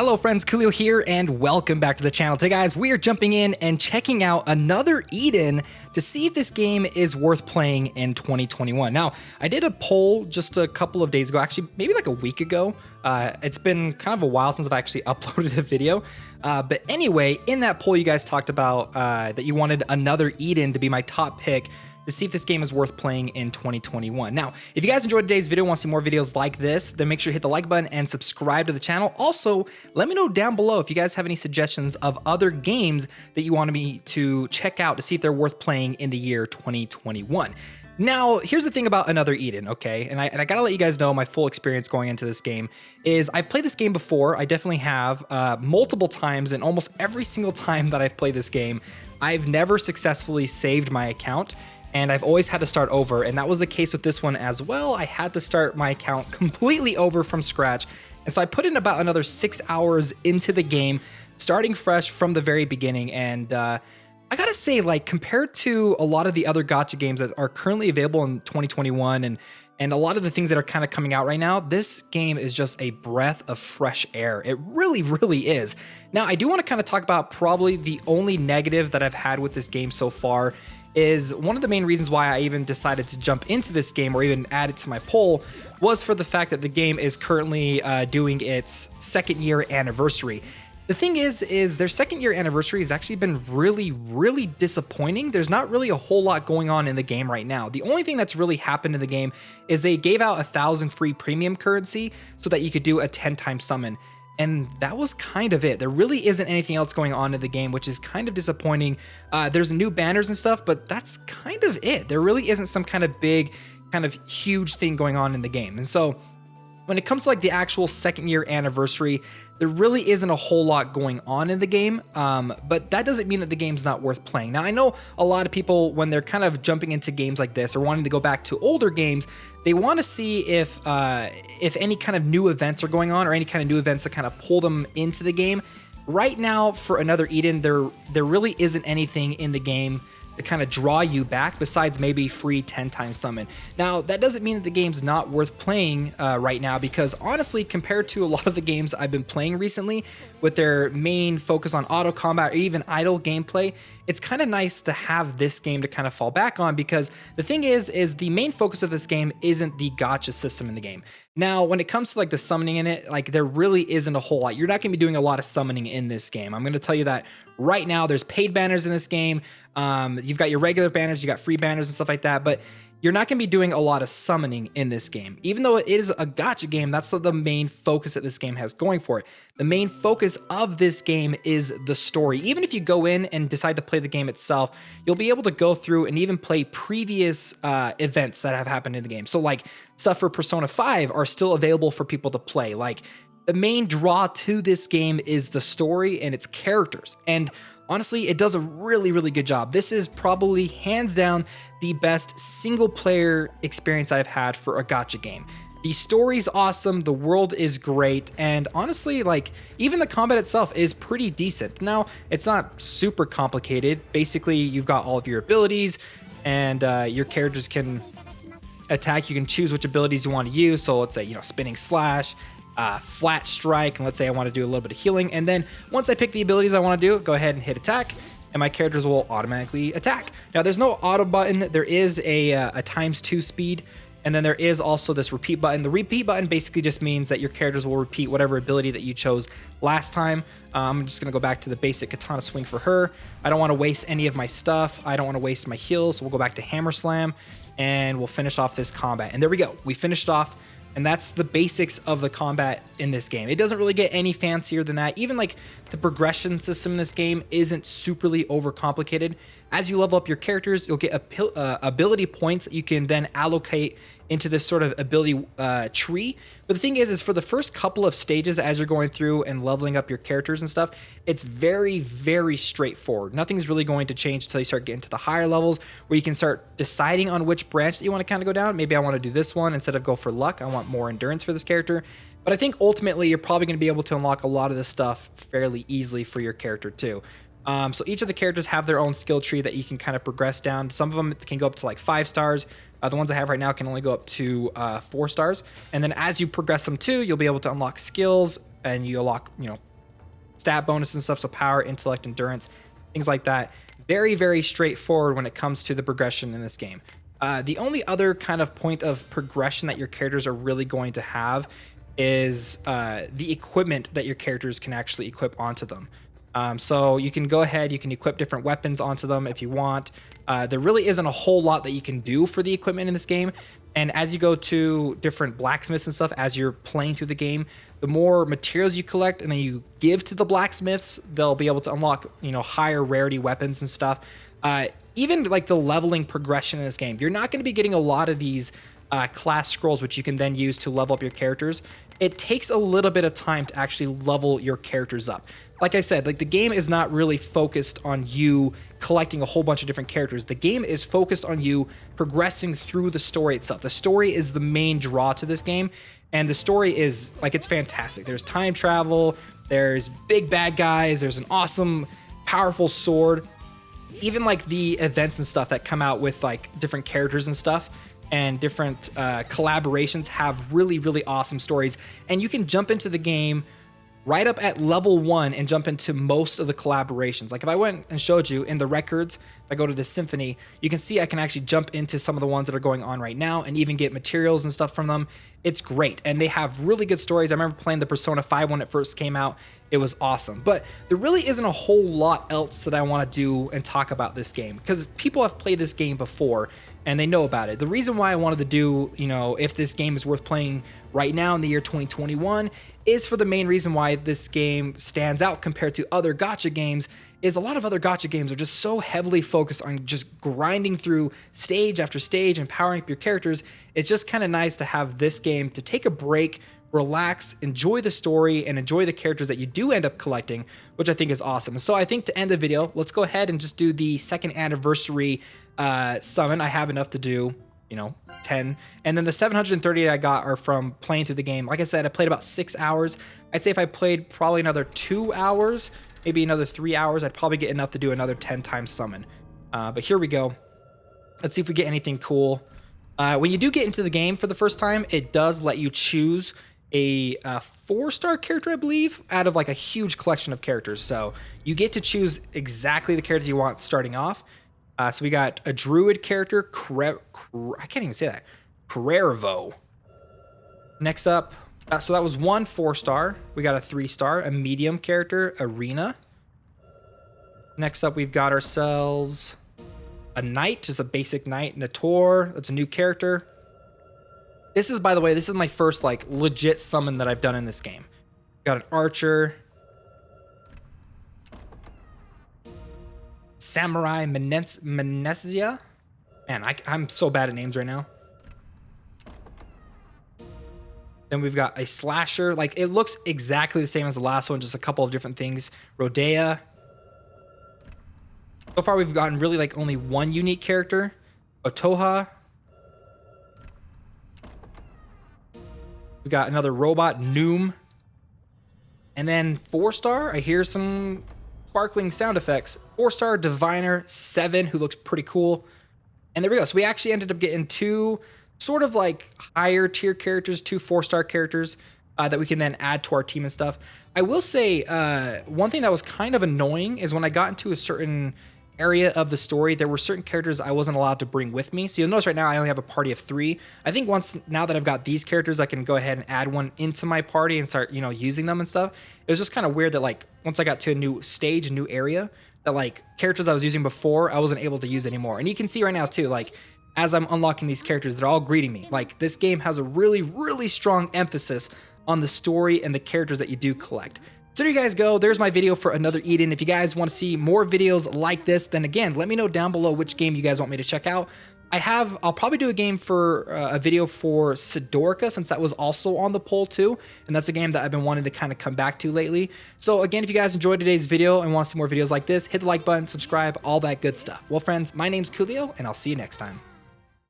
Hello friends, Koolio here and welcome back to the channel. Today guys, we are jumping in and checking out another Eden to see if this game is worth playing in 2021. Now, I did a poll just a couple of days ago, actually maybe like a week ago. It's been kind of a while since I've actually uploaded a video. But anyway, in that poll you guys talked about that you wanted another Eden to be my top pick to see if this game is worth playing in 2021. Now, if you guys enjoyed today's video and want to see more videos like this, then make sure to hit the like button and subscribe to the channel. Also, let me know down below if you guys have any suggestions of other games that you want me to check out to see if they're worth playing in the year 2021. Now, here's the thing about Another Eden, okay? And I gotta let you guys know my full experience going into this game is I've played this game before. I definitely have multiple times, and almost every single time that I've played this game, I've never successfully saved my account. And I've always had to start over, and that was the case with this one as well. I had to start my account completely over from scratch, and so I put in about another 6 hours into the game, starting fresh from the very beginning. And I gotta say, like, compared to a lot of the other gacha games that are currently available in 2021 and a lot of the things that are kind of coming out right now, this game is just a breath of fresh air. It really, really is. Now, I do want to kind of talk about probably the only negative that I've had with this game so far is one of the main reasons why I even decided to jump into this game or even add it to my poll was for the fact that the game is currently doing its second year anniversary. The thing is their second year anniversary has actually been really, really disappointing. There's not really a whole lot going on in the game right now. The only thing that's really happened in the game is they gave out 1,000 free premium currency so that you could do a 10-time summon. And that was kind of it. There really isn't anything else going on in the game, which is kind of disappointing. There's new banners and stuff, but that's kind of it. There really isn't some kind of big, kind of huge thing going on in the game. And so when it comes to like the actual second year anniversary, there really isn't a whole lot going on in the game, but that doesn't mean that the game's not worth playing. Now, I know a lot of people, when they're kind of jumping into games like this or wanting to go back to older games, they want to see if any kind of new events are going on or any kind of new events that kind of pull them into the game. Right now, for Another Eden, there really isn't anything in the game to kind of draw you back besides maybe free 10-time summon. Now, that doesn't mean that the game's not worth playing right now, because honestly, compared to a lot of the games I've been playing recently with their main focus on auto combat or even idle gameplay, it's kind of nice to have this game to kind of fall back on, because the thing is the main focus of this game isn't the gacha system in the game. Now, when it comes to like the summoning in it, like there really isn't a whole lot. You're not gonna be doing a lot of summoning in this game. I'm gonna tell you that right now. There's paid banners in this game. You've got your regular banners, you got free banners and stuff like that, but you're not gonna be doing a lot of summoning in this game. Even though it is a gacha game, that's the main focus that this game has going for it. The main focus of this game is the story. Even if you go in and decide to play the game itself, you'll be able to go through and even play previous events that have happened in the game. So like stuff for Persona 5 are still available for people to play. Like the main draw to this game is the story and its characters. And honestly, it does a really, really good job. This is probably hands down the best single player experience I've had for a gacha game. The story's awesome, the world is great, and honestly, like, even the combat itself is pretty decent. Now, it's not super complicated. Basically, you've got all of your abilities, and your characters can attack. You can choose which abilities you want to use. So let's say, you know, spinning slash, flat strike, and let's say I want to do a little bit of healing. And then once I pick the abilities I want to do, go ahead and hit attack, and my characters will automatically attack. Now, there's no auto button. There is a ×2 speed. And then there is also this repeat button. The repeat button basically just means that your characters will repeat whatever ability that you chose last time. I'm just gonna go back to the basic katana swing for her. I don't wanna waste any of my stuff. I don't wanna waste my heals, so we'll go back to hammer slam and we'll finish off this combat. And there we go, we finished off. And that's the basics of the combat in this game. It doesn't really get any fancier than that. Even like the progression system in this game isn't superly overcomplicated. As you level up your characters, you'll get ability points that you can then allocate into this sort of ability tree. But the thing is for the first couple of stages as you're going through and leveling up your characters and stuff, it's very, very straightforward. Nothing's really going to change until you start getting to the higher levels where you can start deciding on which branch that you want to kind of go down. Maybe I want to do this one instead of go for luck. I want more endurance for this character. But I think ultimately you're probably going to be able to unlock a lot of this stuff fairly easily for your character too. So each of the characters have their own skill tree that you can kind of progress down. Some of them can go up to like 5 stars. The ones I have right now can only go up to 4 stars. And then as you progress them too, you'll be able to unlock skills and you unlock, you know, stat bonuses and stuff. So power, intellect, endurance, things like that. Very, very straightforward when it comes to the progression in this game. The only other kind of point of progression that your characters are really going to have is the equipment that your characters can actually equip onto them. So you can go ahead, you can equip different weapons onto them if you want. There really isn't a whole lot that you can do for the equipment in this game. And as you go to different blacksmiths and stuff, as you're playing through the game, the more materials you collect and then you give to the blacksmiths, they'll be able to unlock, you know, higher rarity weapons and stuff. Even like the leveling progression in this game, you're not going to be getting a lot of these class scrolls, which you can then use to level up your characters. It takes a little bit of time to actually level your characters up. Like I said, like the game is not really focused on you collecting a whole bunch of different characters. The game is focused on you progressing through the story itself. The story is the main draw to this game, and the story is like, it's fantastic. There's time travel, there's big bad guys, there's an awesome, powerful sword, even like the events and stuff that come out with like different characters and stuff. And different collaborations have really, really awesome stories. And you can jump into the game right up at level 1 and jump into most of the collaborations. Like if I went and showed you in the records, if I go to the symphony, you can see I can actually jump into some of the ones that are going on right now and even get materials and stuff from them. It's great. And they have really good stories. I remember playing the Persona 5 when it first came out. It was awesome. But there really isn't a whole lot else that I want to do and talk about this game, because people have played this game before and they know about it. The reason why I wanted to do, you know, if this game is worth playing right now in the year 2021 is for the main reason why this game stands out compared to other gacha games. Is a lot of other gacha games are just so heavily focused on just grinding through stage after stage and powering up your characters. It's just kind of nice to have this game to take a break, relax, enjoy the story, and enjoy the characters that you do end up collecting, which I think is awesome. So I think to end the video, let's go ahead and just do the 2nd anniversary summon. I have enough to do, you know, 10. And then the 730 I got are from playing through the game. Like I said, I played about 6 hours. I'd say if I played probably another 2 hours, maybe another 3 hours, I'd probably get enough to do another 10 times summon. But here we go. Let's see if we get anything cool. When you do get into the game for the first time, it does let you choose a 4-star character, I believe, out of like a huge collection of characters. So you get to choose exactly the character you want starting off. So we got a druid character, I can't even say that, Cuervo. Next up, so that was 1 4-star. We got a 3-star, a medium character, Arena. Next up, we've got ourselves a knight, just a basic knight, Nator. That's a new character. This is, by the way, this is my first like legit summon that I've done in this game. Got an archer, Samurai Menezia. Man, I'm so bad at names right now. Then we've got a slasher. Like, it looks exactly the same as the last one, just a couple of different things. Rodea. So far, we've gotten really like only 1 unique character. Otoha. We got another robot, Noom. And then 4-star, I hear some sparkling sound effects. 4-star Diviner 7, who looks pretty cool. And there we go. So we actually ended up getting 2 sort of like higher tier characters, 2 4-star characters that we can then add to our team and stuff. I will say one thing that was kind of annoying is when I got into a certain area of the story, there were certain characters I wasn't allowed to bring with me. So you'll notice right now I only have a party of 3. I think now that I've got these characters, I can go ahead and add one into my party and start, you know, using them and stuff. It was just kind of weird that like once I got to a new stage, a new area, that like characters I was using before, I wasn't able to use anymore. And you can see right now too, like as I'm unlocking these characters, they're all greeting me. Like this game has a really, really strong emphasis on the story and the characters that you do collect. So there you guys go. There's my video for another Eden. If you guys want to see more videos like this, then again, let me know down below which game you guys want me to check out. I'll probably do a video for Sidorica, since that was also on the poll too. And that's a game that I've been wanting to kind of come back to lately. So again, if you guys enjoyed today's video and want to see more videos like this, hit the like button, subscribe, all that good stuff. Well, friends, my name's Koolio, and I'll see you next time.